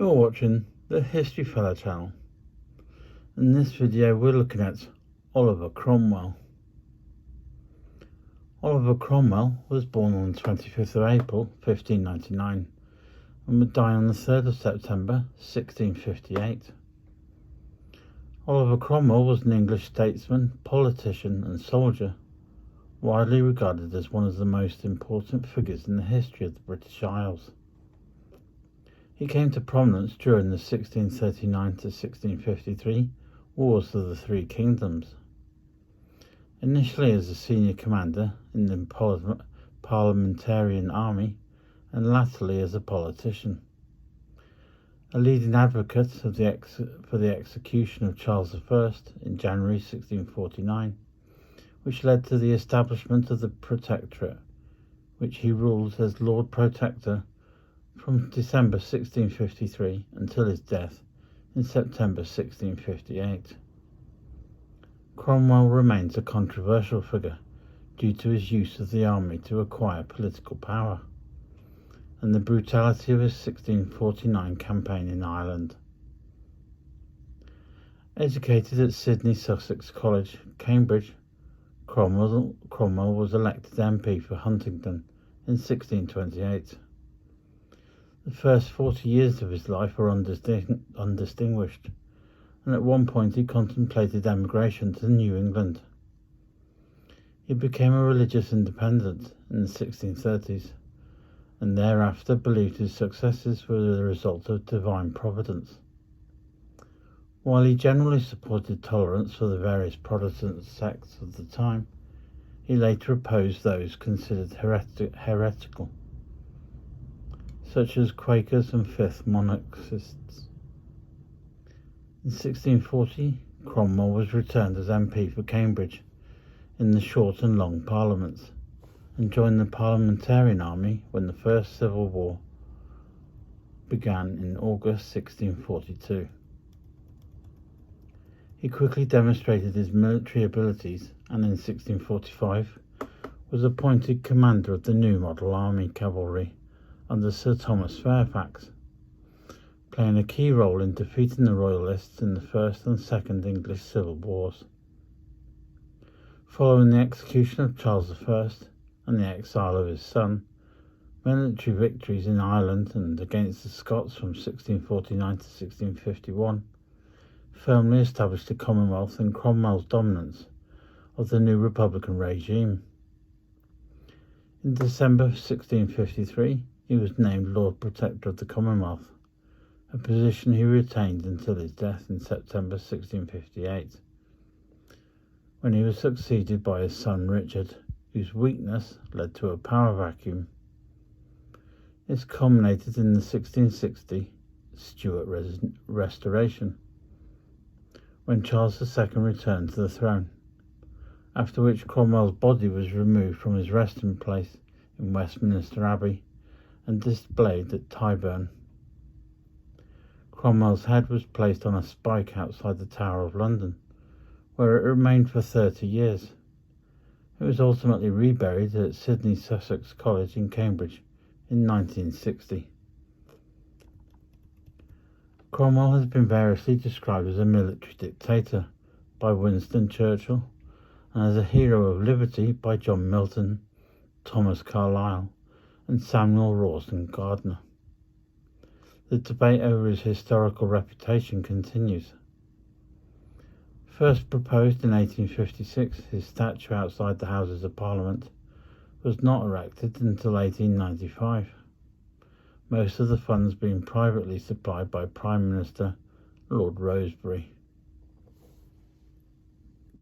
You're watching the History Fellow channel. In this video we're looking at Oliver Cromwell. Oliver Cromwell was born on the 25th of April 1599 and would die on the 3rd of September 1658. Oliver Cromwell was an English statesman, politician and soldier, widely regarded as one of the most important figures in the history of the British Isles. He came to prominence during the 1639 to 1653 Wars of the Three Kingdoms, initially as a senior commander in the parliamentarian army and latterly as a politician. A leading advocate for the execution of Charles I in January 1649, which led to the establishment of the Protectorate, which he ruled as Lord Protector from December 1653 until his death in September 1658. Cromwell remains a controversial figure due to his use of the army to acquire political power and the brutality of his 1649 campaign in Ireland. Educated at Sydney Sussex College, Cambridge, Cromwell was elected MP for Huntingdon in 1628. The first 40 years of his life were undistinguished, and at one point he contemplated emigration to New England. He became a religious independent in the 1630s, and thereafter believed his successes were the result of divine providence. While he generally supported tolerance for the various Protestant sects of the time, he later opposed those considered heretical, such as Quakers and Fifth Monarchists. In 1640, Cromwell was returned as MP for Cambridge in the Short and Long Parliaments, and joined the Parliamentarian Army when the First Civil War began in August 1642. He quickly demonstrated his military abilities and in 1645 was appointed commander of the New Model Army Cavalry under Sir Thomas Fairfax, playing a key role in defeating the Royalists in the First and Second English Civil Wars. Following the execution of Charles I and the exile of his son, military victories in Ireland and against the Scots from 1649 to 1651 firmly established the Commonwealth and Cromwell's dominance of the new Republican regime. In December 1653, he was named Lord Protector of the Commonwealth, a position he retained until his death in September 1658, when he was succeeded by his son Richard, whose weakness led to a power vacuum. This culminated in the 1660 Stuart Restoration, when Charles II returned to the throne, after which Cromwell's body was removed from his resting place in Westminster Abbey and displayed at Tyburn. Cromwell's head was placed on a spike outside the Tower of London, where it remained for 30 years. It was ultimately reburied at Sydney Sussex College in Cambridge in 1960. Cromwell has been variously described as a military dictator by Winston Churchill and as a hero of liberty by John Milton, Thomas Carlyle and Samuel Rawson Gardner. The debate over his historical reputation continues. First proposed in 1856, his statue outside the Houses of Parliament was not erected until 1895, most of the funds being privately supplied by Prime Minister Lord Rosebery.